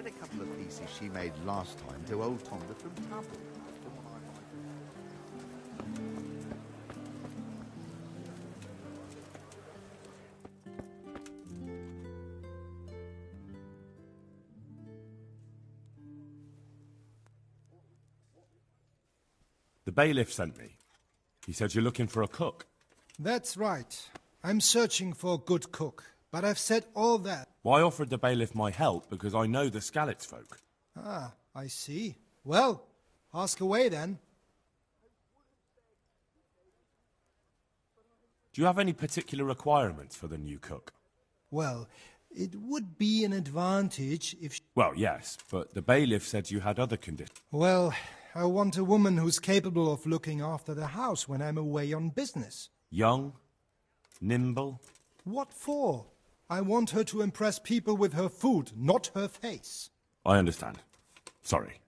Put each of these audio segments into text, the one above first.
read a couple of pieces she made last time to old Tonda from Tubble. The bailiff sent me. He said you're looking for a cook. That's right. I'm searching for a good cook, but I've said all that. Well, I offered the bailiff my help because I know the Skalitz folk. Ah, I see. Well, ask away then. Do you have any particular requirements for the new cook? Well, it would be an advantage if... Well, yes, but the bailiff said you had other conditions. Well, I want a woman who's capable of looking after the house when I'm away on business. Young? Nimble? What for? I want her to impress people with her food, not her face. I understand. Sorry.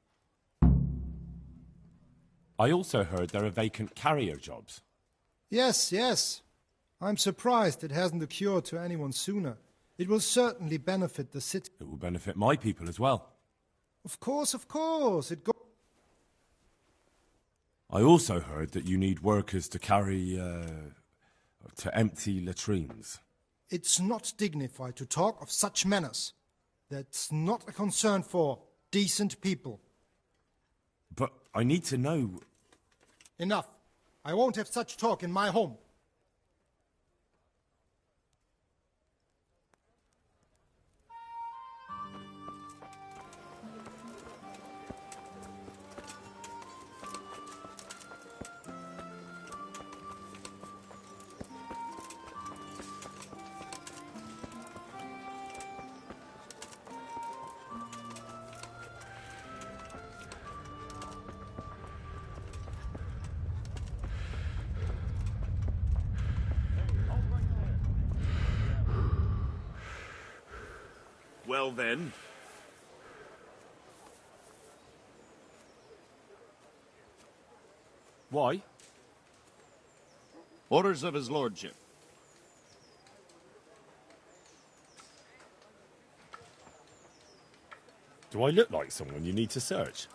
I also heard there are vacant carrier jobs. Yes, yes. I'm surprised it hasn't occurred to anyone sooner. It will certainly benefit the city. It will benefit my people as well. Of course, of course. I also heard that you need workers to carry, to empty latrines. It's not dignified to talk of such manners. That's not a concern for decent people. But I need to know... Enough. I won't have such talk in my home. Well then... Why? Orders of his lordship. Do I look like someone you need to search?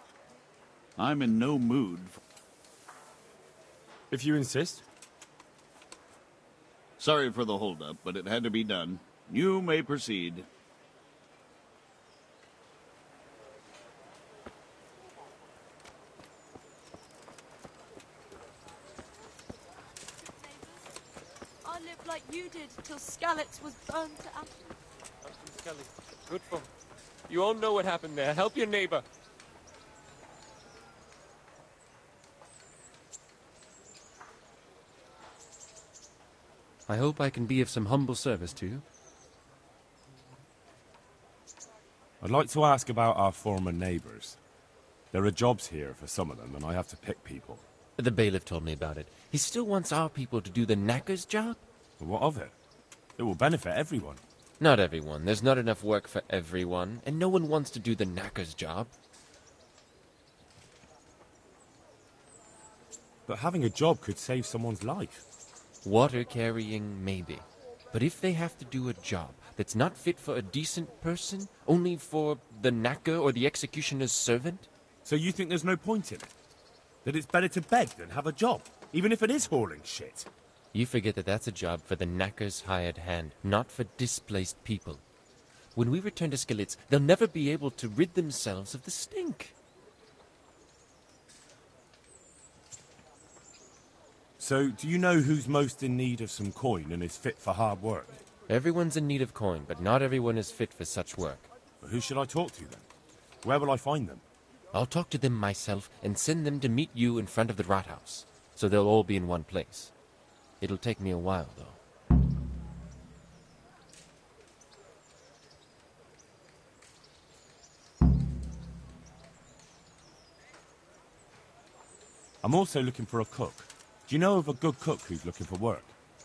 I'm in no mood. If you insist. Sorry for the holdup, but it had to be done. You may proceed. I lived like you did till Skalitz was burned to ashes. Skelly, good for him. You all know what happened there. Help your neighbor. I hope I can be of some humble service to you. I'd like to ask about our former neighbours. There are jobs here for some of them, and I have to pick people. The bailiff told me about it. He still wants our people to do the knacker's job? But what of it? It will benefit everyone. Not everyone. There's not enough work for everyone, and no one wants to do the knacker's job. But having a job could save someone's life. Water carrying, maybe. But if they have to do a job that's not fit for a decent person, only for the knacker or the executioner's servant? So you think there's no point in it? That it's better to beg than have a job, even if it is hauling shit? You forget that that's a job for the knacker's hired hand, not for displaced people. When we return to Skalitz, they'll never be able to rid themselves of the stink. So, do you know who's most in need of some coin and is fit for hard work? Everyone's in need of coin, but not everyone is fit for such work. But who should I talk to then? Where will I find them? I'll talk to them myself and send them to meet you in front of the Rathaus, so they'll all be in one place. It'll take me a while, though. I'm also looking for a cook. Do you know of a good cook who's looking for work?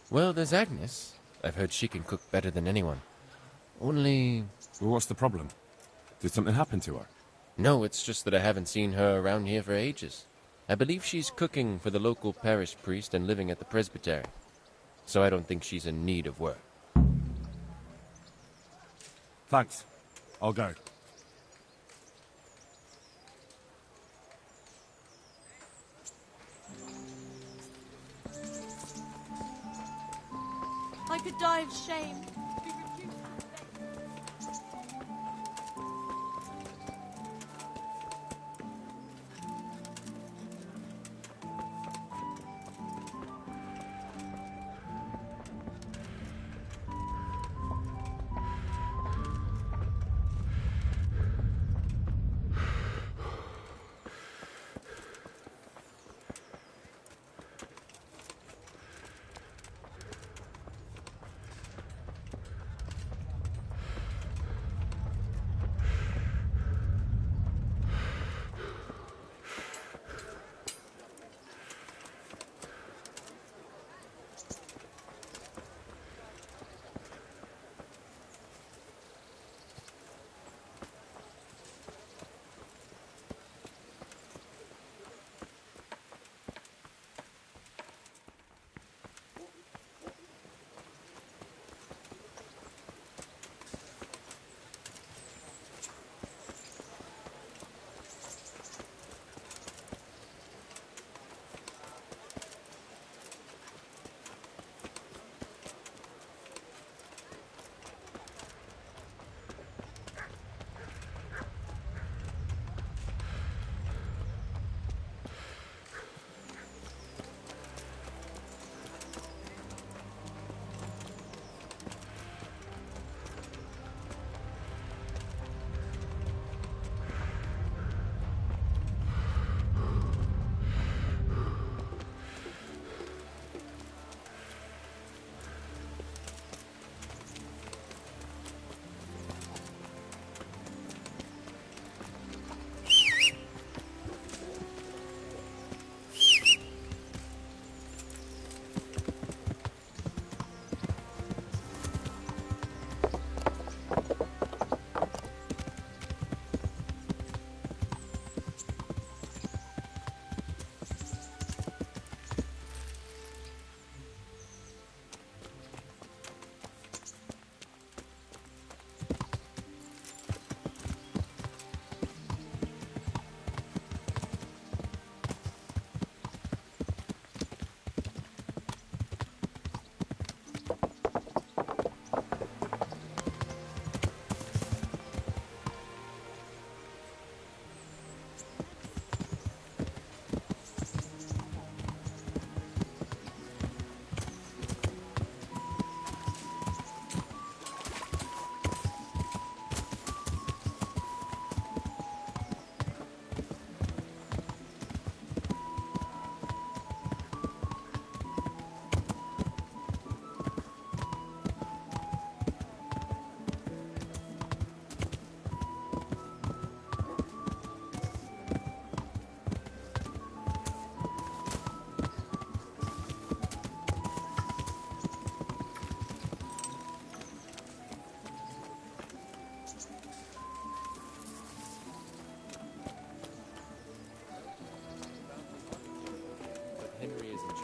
Well, there's Agnes. I've heard she can cook better than anyone. Only... Well, what's the problem? Did something happen to her? No, it's just that I haven't seen her around here for ages. I believe she's cooking for the local parish priest and living at the presbytery. So I don't think she's in need of work. Thanks. I'll go. could die of shame. Be reduced to begging.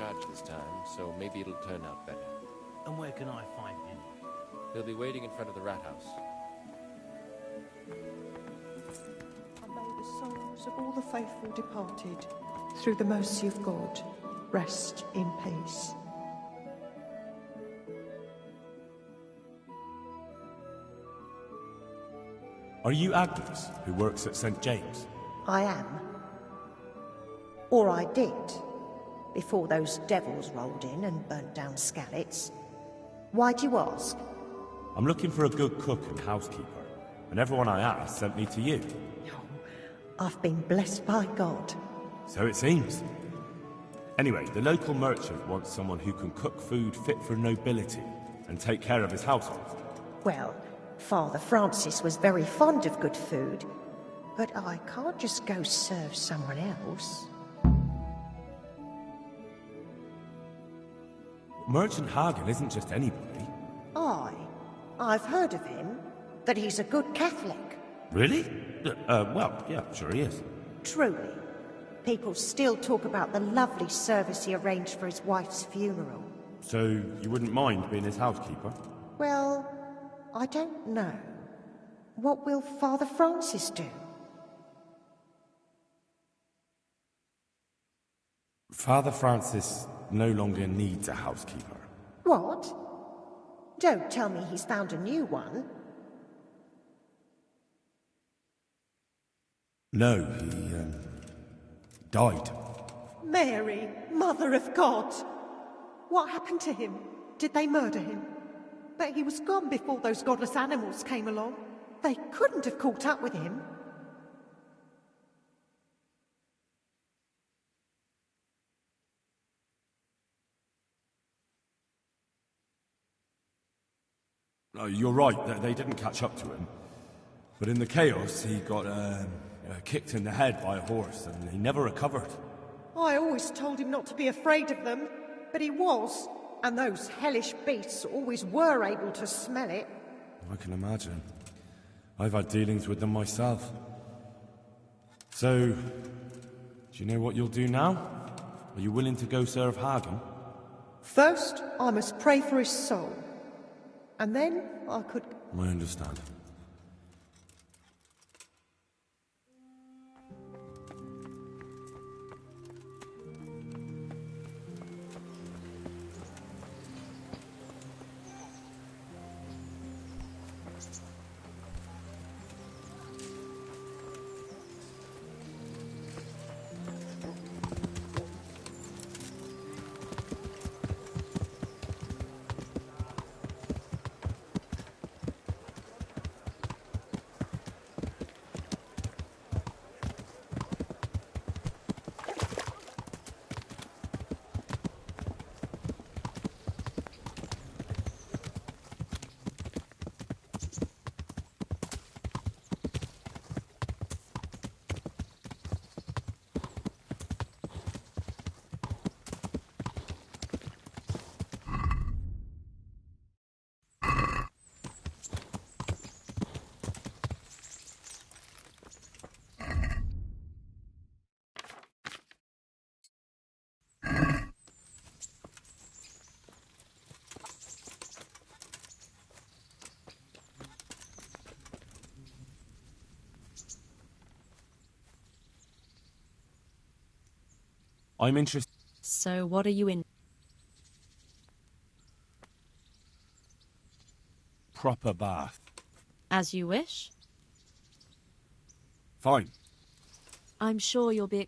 charge this time, so maybe it'll turn out better. And where can I find him? He'll be waiting in front of the rat house. And may the souls of all the faithful departed, through the mercy of God, rest in peace. Are you Agnes, who works at St. James? I am. Or I did, before those devils rolled in and burnt down Skalitz. Why do you ask? I'm looking for a good cook and housekeeper, and everyone I asked sent me to you. I've been blessed by God. So it seems. Anyway, the local merchant wants someone who can cook food fit for nobility and take care of his household. Well, Father Francis was very fond of good food, but I can't just go serve someone else. Merchant Hagen isn't just anybody. I've heard of him, that he's a good Catholic. Really? Well, yeah, sure he is. Truly. People still talk about the lovely service he arranged for his wife's funeral. So you wouldn't mind being his housekeeper? Well, I don't know. What will Father Francis do? Father Francis no longer needs a housekeeper. What? Don't tell me he's found a new one. No, he, died. Mary, Mother of God! What happened to him? Did they murder him? But he was gone before those godless animals came along. They couldn't have caught up with him. No, you're right, they didn't catch up to him. But in the chaos, he got, kicked in the head by a horse, and he never recovered. I always told him not to be afraid of them, but he was. And those hellish beasts always were able to smell it. I can imagine. I've had dealings with them myself. So, do you know what you'll do now? Are you willing to go serve Hagen? First, I must pray for his soul. And then I could... I understand. I'm interested. So what are you in? Proper bath. As you wish. Fine. I'm sure you'll be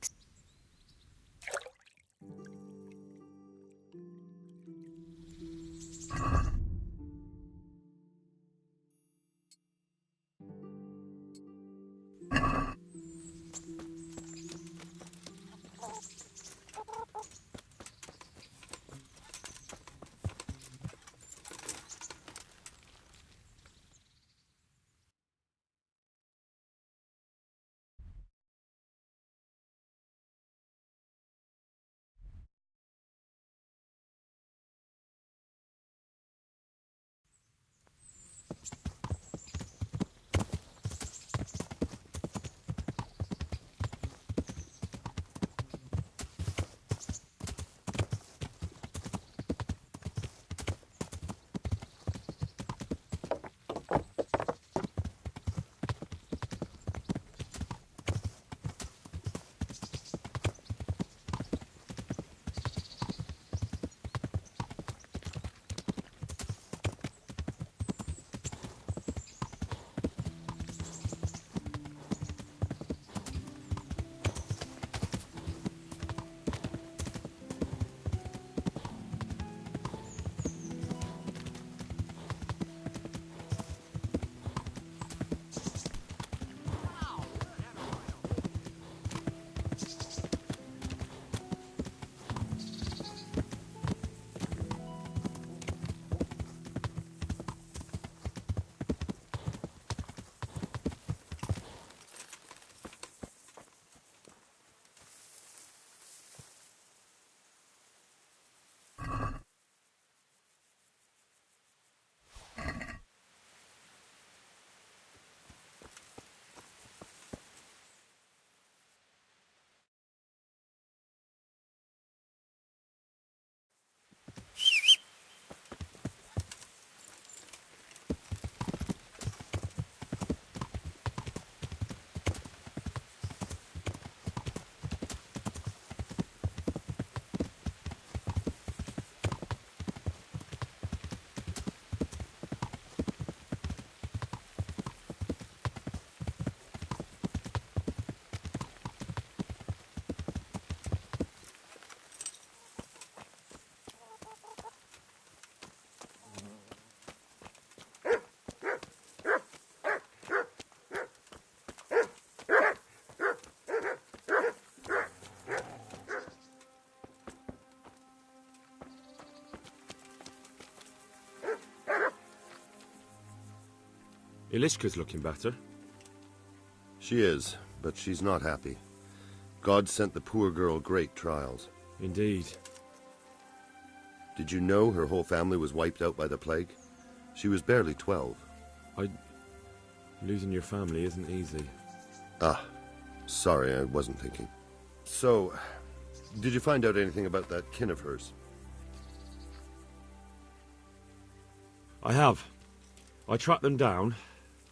Ilishka's looking better. She is, but she's not happy. God sent the poor girl great trials. Indeed. Did you know her whole family was wiped out by the plague? She was barely 12. Losing your family isn't easy. Ah, sorry, I wasn't thinking. So, did you find out anything about that kin of hers? I have. I tracked them down.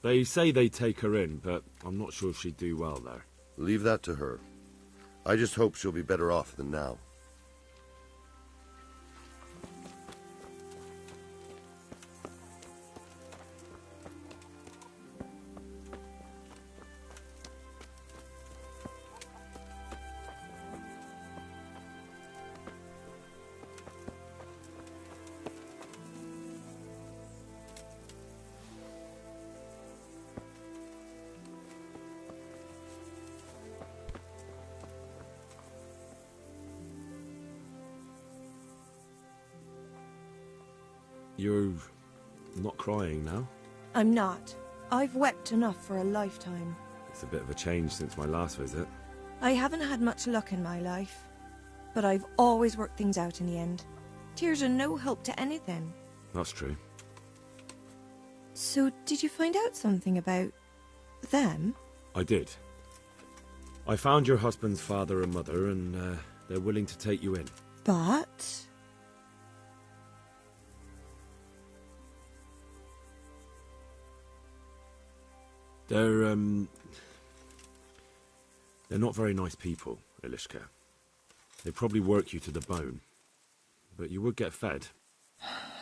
They say they'd take her in, but I'm not sure she'd do well there. Leave that to her. I just hope she'll be better off than now. You're not crying now? I'm not. I've wept enough for a lifetime. It's a bit of a change since my last visit. I haven't had much luck in my life, but I've always worked things out in the end. Tears are no help to anything. That's true. So, did you find out something about them? I did. I found your husband's father and mother, and they're willing to take you in. But... They're not very nice people, Ilishka. They'd probably work you to the bone. But you would get fed.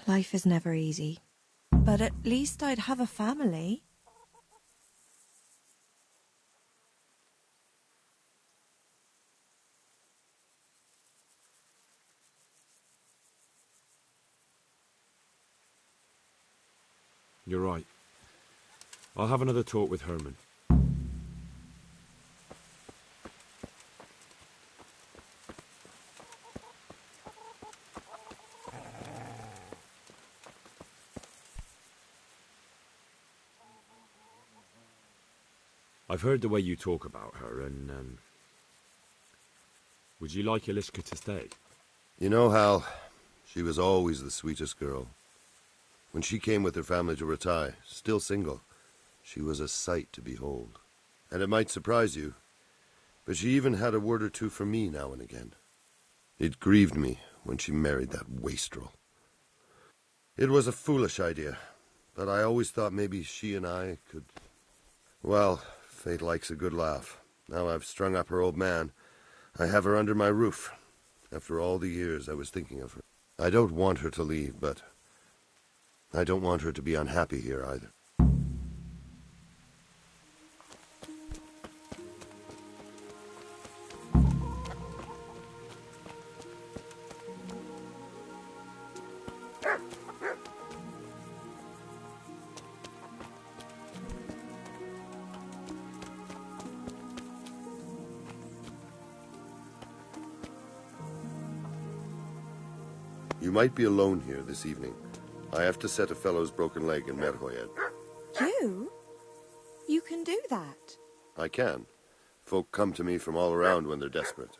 Life is never easy. But at least I'd have a family. You're right. I'll have another talk with Herman. I've heard the way you talk about her, and, would you like Ilishka to stay? You know, Hal, she was always the sweetest girl. When she came with her family to Ratai, still single, she was a sight to behold. And it might surprise you, but she even had a word or two for me now and again. It grieved me when she married that wastrel. It was a foolish idea, but I always thought maybe she and I could... Well, fate likes a good laugh. Now I've strung up her old man. I have her under my roof. After all the years I was thinking of her. I don't want her to leave, but I don't want her to be unhappy here either. You might be alone here this evening. I have to set a fellow's broken leg in Merhoyed. You? You can do that? I can. Folk come to me from all around when they're desperate.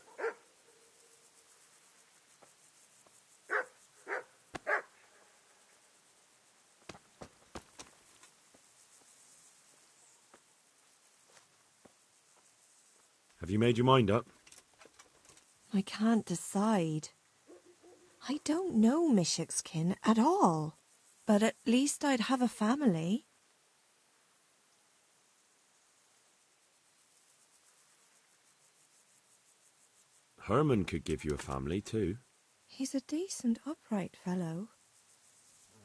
Have you made your mind up? I can't decide. I don't know Mishik's kin at all. But at least I'd have a family. Herman could give you a family, too. He's a decent, upright fellow.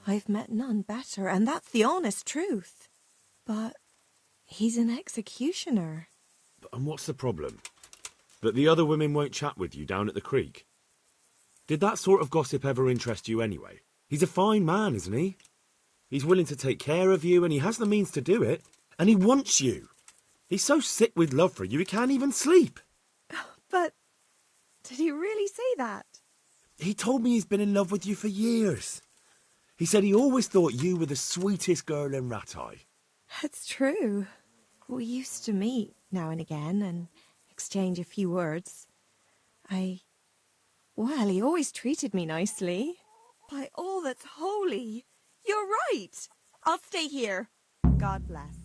I've met none better, and that's the honest truth. But he's an executioner. And what's the problem? That the other women won't chat with you down at the creek? Did that sort of gossip ever interest you anyway? He's a fine man, isn't he? He's willing to take care of you, and he has the means to do it. And he wants you. He's so sick with love for you, he can't even sleep. But did he really say that? He told me he's been in love with you for years. He said he always thought you were the sweetest girl in Ratai. That's true. We used to meet now and again and exchange a few words. Well, he always treated me nicely. By all that's holy, you're right. I'll stay here. God bless.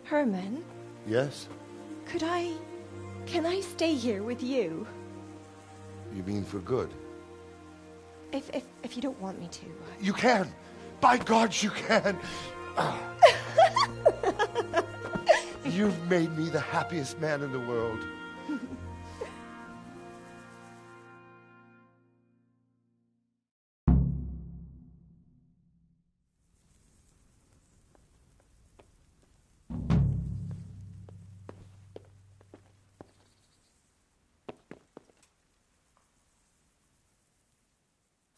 Herman? Yes? Can I stay here with you? You mean for good? If you don't want me to. You can! By God, you can! You've made me the happiest man in the world.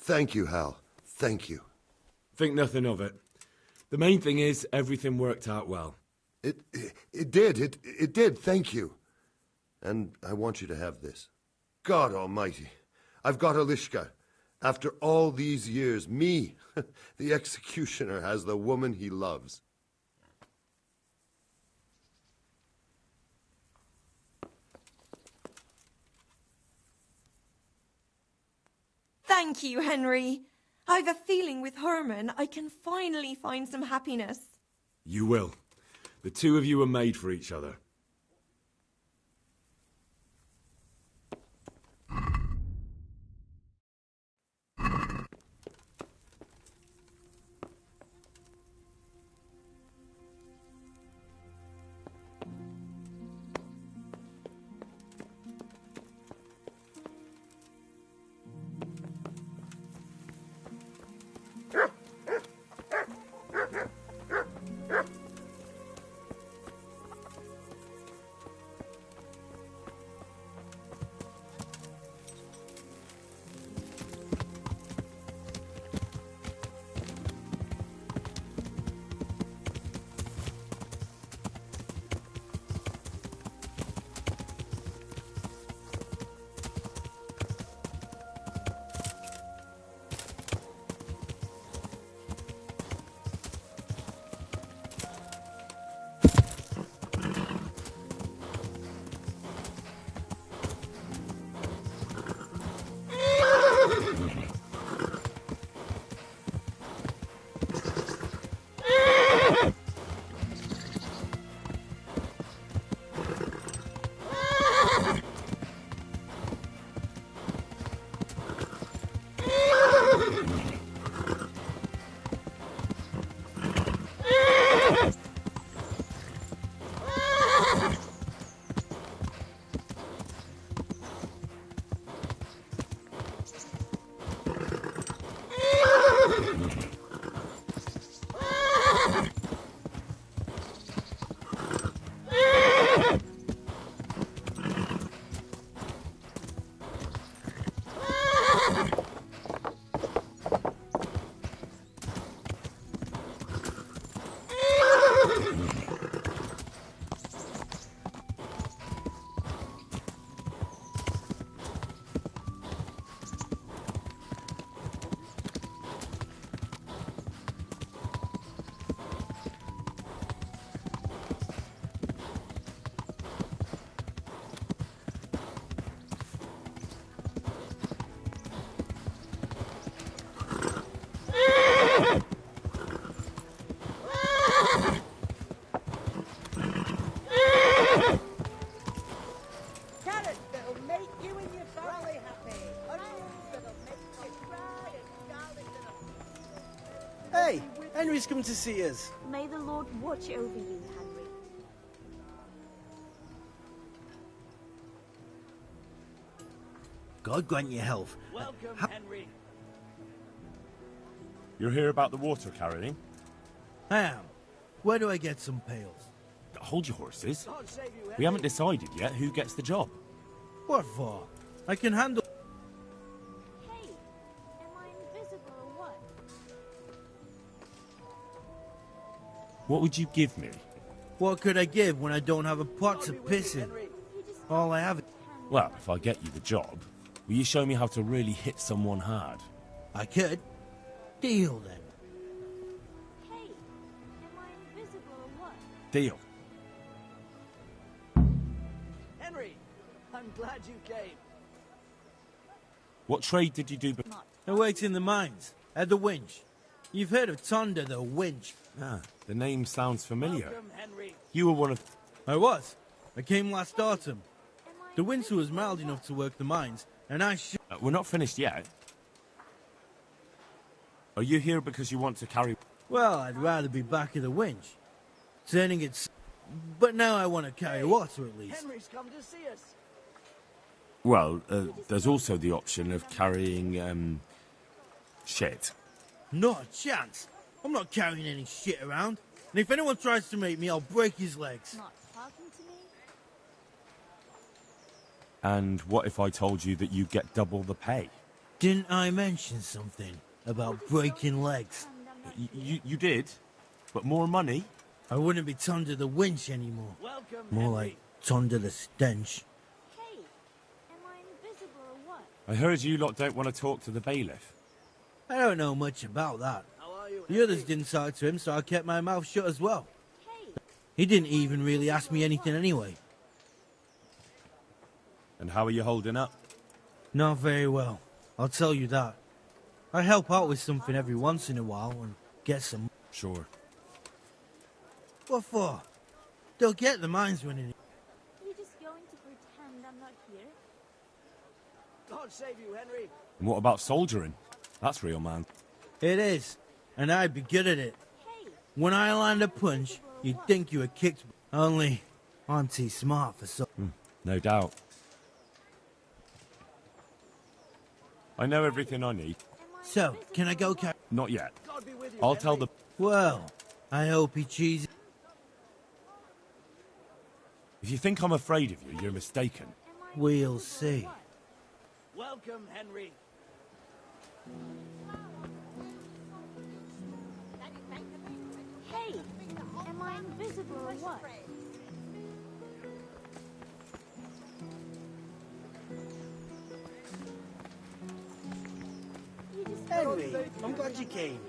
Thank you, Hal. Thank you. Think nothing of it. The main thing is everything worked out well. It did, thank you. And I want you to have this. God almighty, I've got Alishka. After all these years, me, the executioner, has the woman he loves. Thank you, Henry. I've a feeling with Herman I can finally find some happiness. You will. The two of you are made for each other. Hey, Henry's come to see us. May the Lord watch over you, Henry. God grant you health. Welcome, Henry. You're here about the water carrying? I am. Where do I get some pails? Hold your horses. We haven't decided yet who gets the job. What for? I can handle... Hey, am I invisible or what? What would you give me? What could I give when I don't have a pot to piss in? All I have is... Well, if I get you the job, will you show me how to really hit someone hard? I could. Deal, then. Hey, am I invisible or what? Deal. Henry, I'm glad you came. What trade did you do? I worked in the mines, at the winch. You've heard of Tonda, the winch. Ah, the name sounds familiar. Welcome, Henry. You were one of... I was. I came last autumn. The winter was mild enough to work the mines, and we're not finished yet. Are you here because you want to carry... Well, I'd rather be back at the winch. Turning it... But now I want to carry water, at least. Henry's come to see us. Well, there's also the option of carrying, shit. Not a chance. I'm not carrying any shit around. And if anyone tries to make me, I'll break his legs. Not talking to me? And what if I told you that you get double the pay? Didn't I mention something about breaking legs? You did, but more money? I wouldn't be Tonda the winch anymore. Welcome, More Henry. like Tonda the stench. Hey, am I invisible or what? I heard you lot don't want to talk to the bailiff. I don't know much about that. How are you, The others didn't talk to him, so I kept my mouth shut as well. He didn't even really ask me anything anyway. And how are you holding up? Not very well, I'll tell you that. I help out with something every once in a while and get some... Sure. What for? They'll get the mines running. Are you just going to pretend I'm not here? God save you, Henry. And what about soldiering? That's real, man. It is, and I'd be good at it. When I land a punch, you'd think you were kicked. Only, I'm too smart for so... No doubt. I know everything I need. So, can I go carry... Not yet. God be with you, I'll tell Henry. the... Well, I hope he cheeses... If you think I'm afraid of you, you're mistaken. We'll see. Welcome, Henry. Hey, am I invisible or what? Henry, I'm glad you came.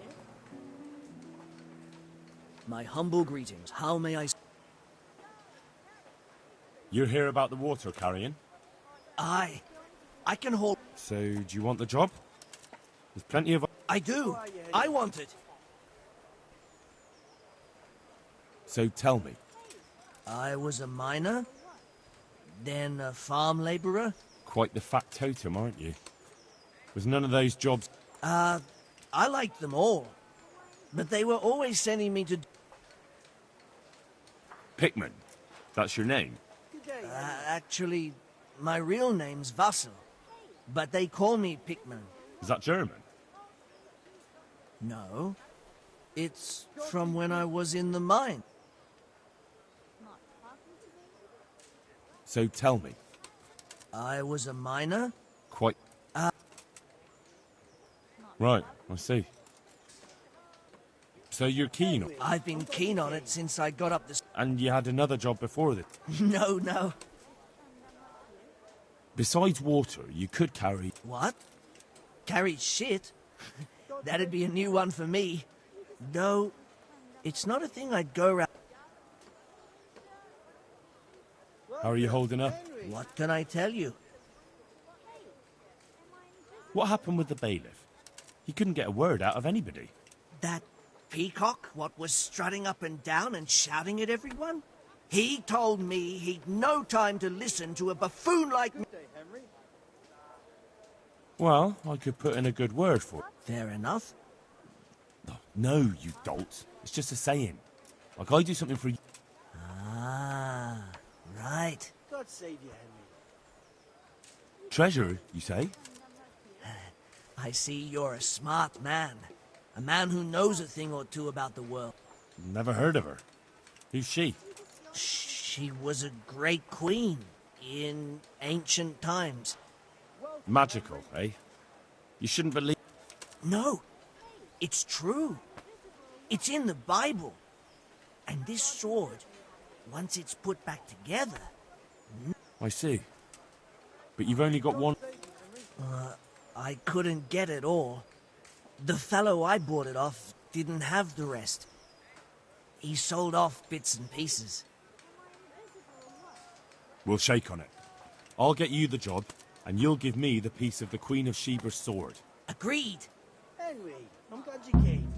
My humble greetings. How may I... You're here about the water carrying? I can hold... So, do you want the job? There's plenty of... I do. I want it. So tell me. I was a miner, then a farm labourer. Quite the factotum, aren't you? Was none of those jobs... I liked them all. But they were always sending me to... Pickman. That's your name? Actually, my real name's Vassal. But they call me Pickman. Is that German? No. It's from when I was in the mine. So tell me. I was a miner. Quite... Right, I see. So you're keen on... I've been keen on it since I got up this... And you had another job before this? No. Besides water, you could carry... What? Carry shit? That'd be a new one for me. No, it's not a thing I'd go around... How are you holding up? What can I tell you? What happened with the bailiff? He couldn't get a word out of anybody. That peacock, what was strutting up and down and shouting at everyone? He told me he'd no time to listen to a buffoon like me. Well, I could put in a good word for it. Fair enough. No, you dolt. It's just a saying. Like I do something for you. Ah, right. God save you, Henry. Treasure, you say? I see you're a smart man. A man who knows a thing or two about the world. Never heard of her. Who's she? She was a great queen in ancient times. Magical, eh? You shouldn't believe... No, it's true. It's in the Bible. And this sword, once it's put back together... I see. But you've only got one... I couldn't get it all. The fellow I bought it off didn't have the rest. He sold off bits and pieces. We'll shake on it. I'll get you the job, and you'll give me the piece of the Queen of Sheba's sword. Agreed. Henry, I'm glad you came.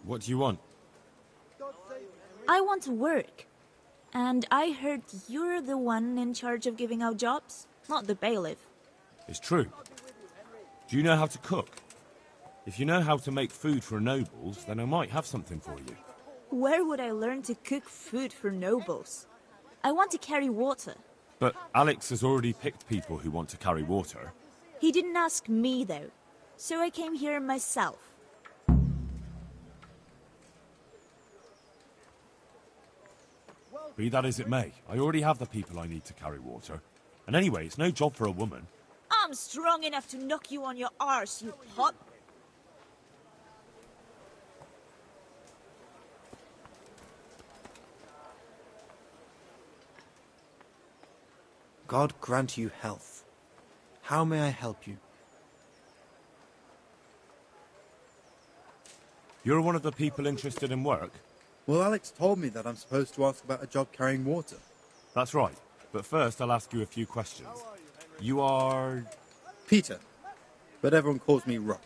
What do you want? I want to work. And I heard you're the one in charge of giving out jobs, not the bailiff. It's true. Do you know how to cook? If you know how to make food for nobles, then I might have something for you. Where would I learn to cook food for nobles? I want to carry water. But Alex has already picked people who want to carry water. He didn't ask me, though, so I came here myself. Be that as it may, I already have the people I need to carry water. And anyway, it's no job for a woman. I'm strong enough to knock you on your arse, you pot. God grant you health. How may I help you? You're one of the people interested in work? Well, Alex told me that I'm supposed to ask about a job carrying water. That's right. But first, I'll ask you a few questions. You are... Peter. But everyone calls me Rock.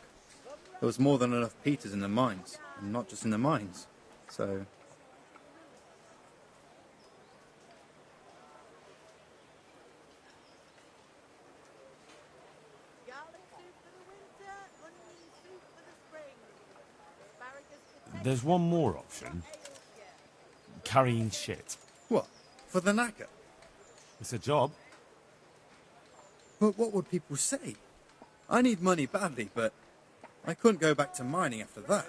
There was more than enough Peters in the mines. And not just in the mines. So... There's one more option. Carrying shit. What? For the knacker? It's a job. But what would people say? I need money badly, but I couldn't go back to mining after that.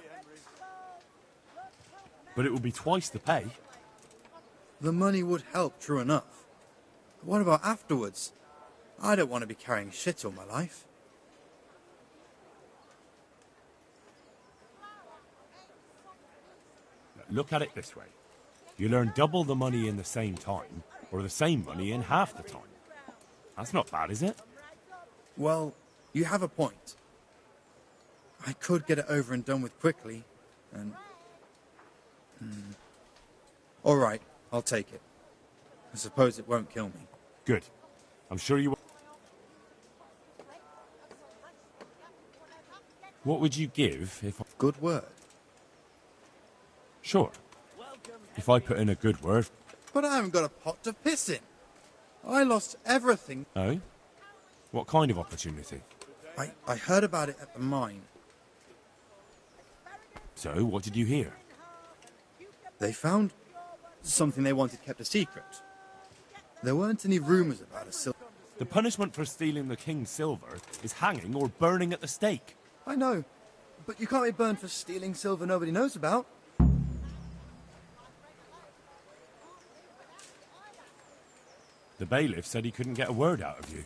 But it will be twice the pay. The money would help, true enough. But what about afterwards? I don't want to be carrying shit all my life. Look at it this way. You'll earn double the money in the same time, or the same money in half the time. That's not bad, is it? Well, you have a point. I could get it over and done with quickly, and... All right, I'll take it. I suppose it won't kill me. Good. I'm sure you will. What would you give if... Good word. Sure. If I put in a good word... But I haven't got a pot to piss in. I lost everything. Oh? What kind of opportunity? I heard about it at the mine. So, what did you hear? They found something they wanted kept a secret. There weren't any rumours about a silver... The punishment for stealing the king's silver is hanging or burning at the stake. I know, but you can't be burned for stealing silver nobody knows about. The bailiff said he couldn't get a word out of you.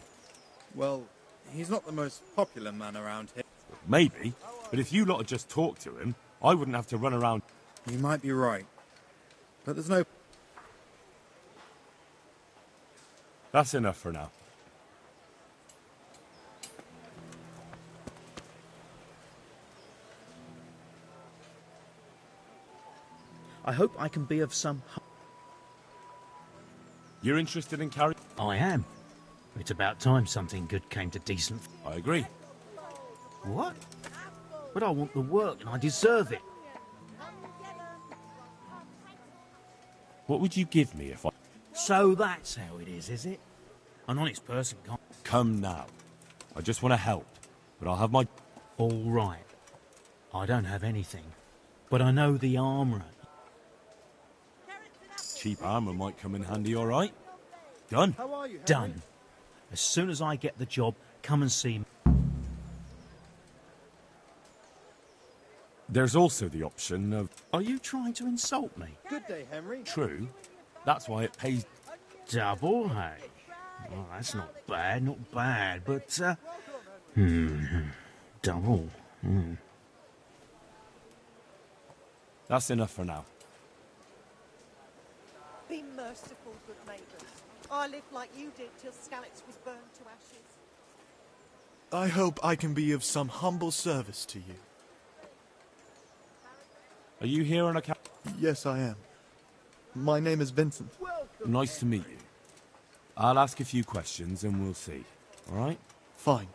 Well, he's not the most popular man around here. Maybe, but if you lot had just talked to him, I wouldn't have to run around... You might be right. But there's no... That's enough for now. I hope I can be of some... You're interested in carrying... I am. It's about time something good came to decent... I agree. What? But I want the work and I deserve it. What would you give me if I... So that's how it is it? An honest person can't... Come now. I just want to help, but I'll have my... All right. I don't have anything, but I know the armourer. Cheap armour might come in handy, all right? Done. How are you, Henry? Done. As soon as I get the job, come and see me. There's also the option of... Are you trying to insult me? Good day, Henry. True. That's why it pays... Double, hey? Well, that's not bad, but, double. That's enough for now. Be merciful, good neighbours. I lived like you did till Skalitz was burned to ashes. I hope I can be of some humble service to you. Are you here on account? Yes, I am. My name is Vincent. Nice to meet you. I'll ask a few questions and we'll see. All right? Fine.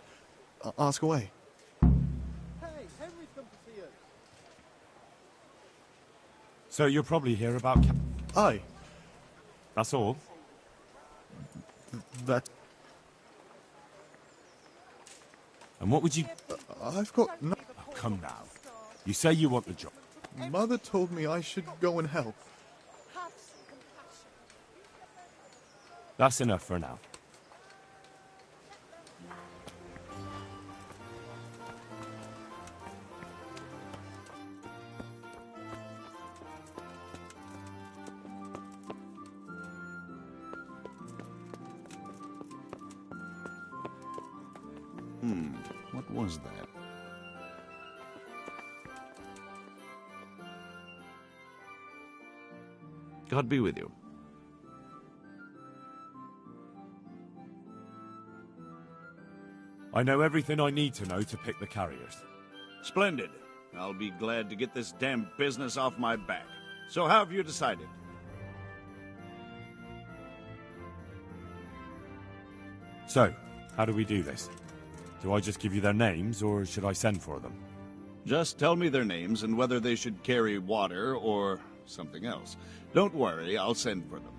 Ask away. Hey, Henry's come to see us. So you're probably here about... Aye. That's all? That... And what would you... I've got no... Oh, come now. You say you want the job. Mother told me I should go and help. That's enough for now. What was that? God be with you. I know everything I need to know to pick the carriers. Splendid. I'll be glad to get this damn business off my back. So how have you decided? So, how do we do this? Do I just give you their names, or should I send for them? Just tell me their names and whether they should carry water or something else. Don't worry, I'll send for them.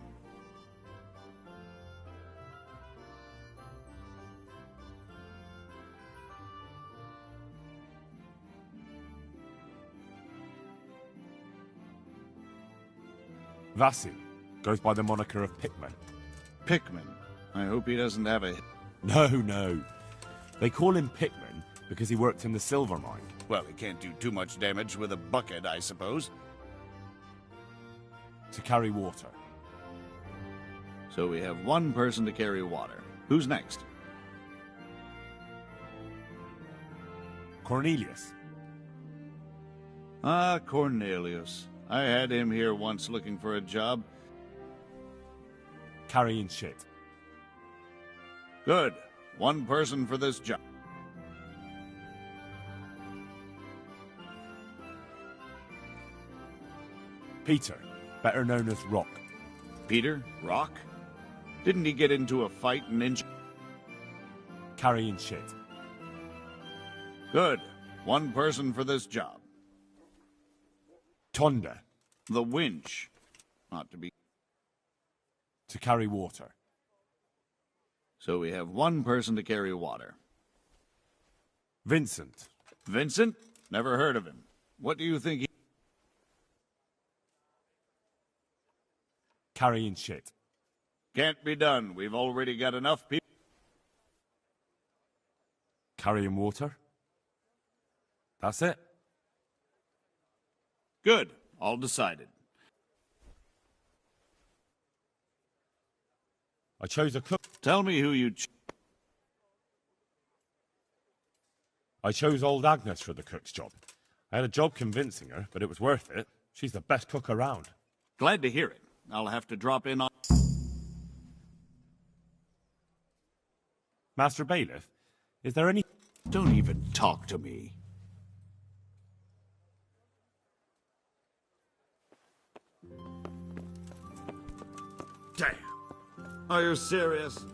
Vassi goes by the moniker of Pickman. Pickman? I hope he doesn't have a... No. They call him Pickman because he worked in the silver mine. Well, he can't do too much damage with a bucket, I suppose. To carry water. So we have one person to carry water. Who's next? Cornelius. Ah, Cornelius. I had him here once looking for a job. Carrying shit. Good. One person for this job. Peter, better known as Rock. Peter? Rock? Didn't he get into a fight and injure? Carrying shit. Good. One person for this job. Tonda. The winch. Not to be... To carry water. So we have one person to carry water. Vincent. Vincent? Never heard of him. What do you think he... Carrying shit. Can't be done. We've already got enough people. Carrying water. That's it. Good. All decided. I chose a cook. Tell me who you... I chose old Agnes for the cook's job. I had a job convincing her, but it was worth it. She's the best cook around. Glad to hear it. I'll have to drop in on... Master Bailiff, is there any... Don't even talk to me. Damn. Are you serious?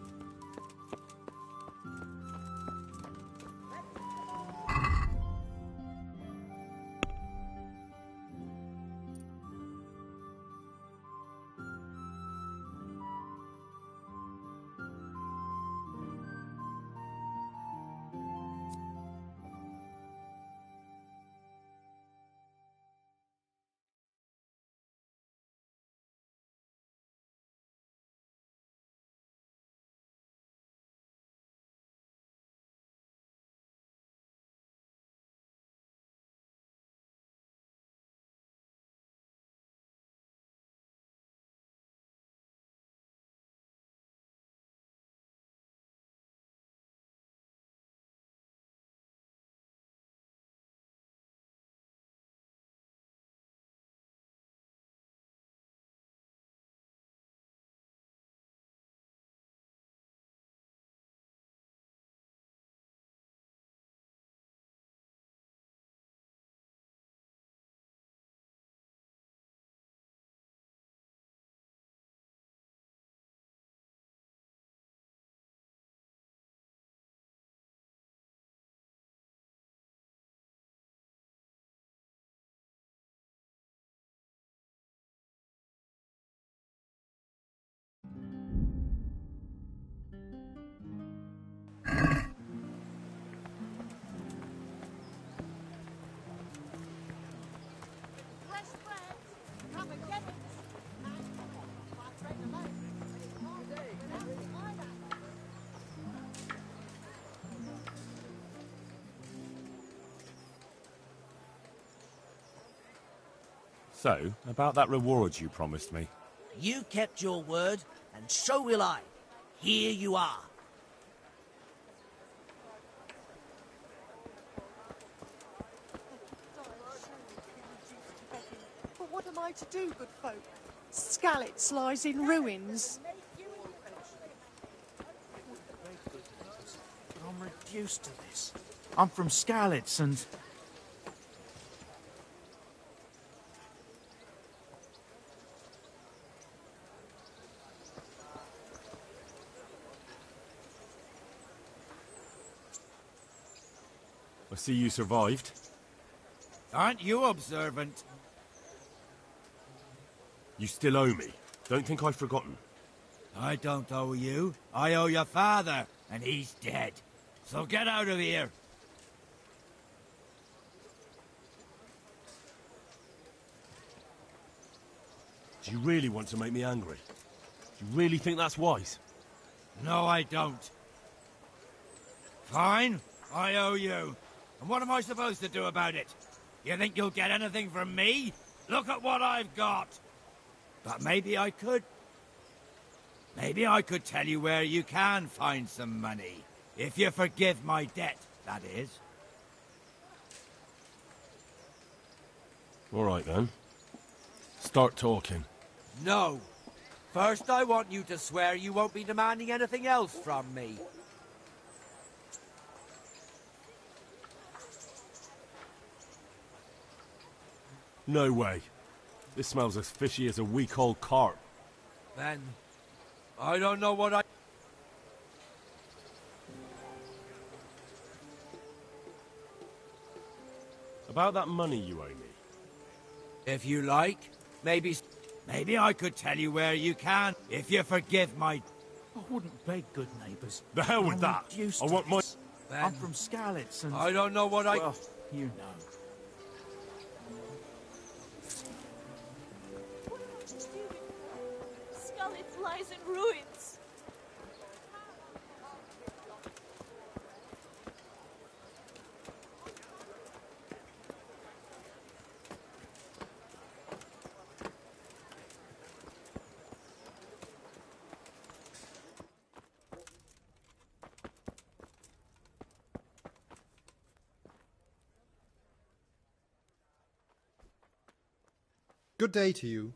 So, about that reward you promised me. You kept your word, and so will I. Here you are. But what am I to do, good folk? Skalitz lies in ruins. But I'm reduced to this. I'm from Skalitz and... I see you survived. Aren't you observant? You still owe me. Don't think I've forgotten. I don't owe you. I owe your father, and he's dead. So get out of here. Do you really want to make me angry? Do you really think that's wise? No, I don't. Fine, I owe you. And what am I supposed to do about it? You think you'll get anything from me? Look at what I've got. But maybe I could. Maybe I could tell you where you can find some money. If you forgive my debt, that is. All right, then. Start talking. No. First, I want you to swear you won't be demanding anything else from me. No way. This smells as fishy as a week-old carp. Then, I don't know what I... About that money you owe me. If you like, maybe I could tell you where you can, if you forgive my... I wouldn't beg, good neighbours. The hell with that! I want my... Then, I'm from Skalitz and... I don't know what I... Well, you know. Skalitz lies in ruins. Good day to you.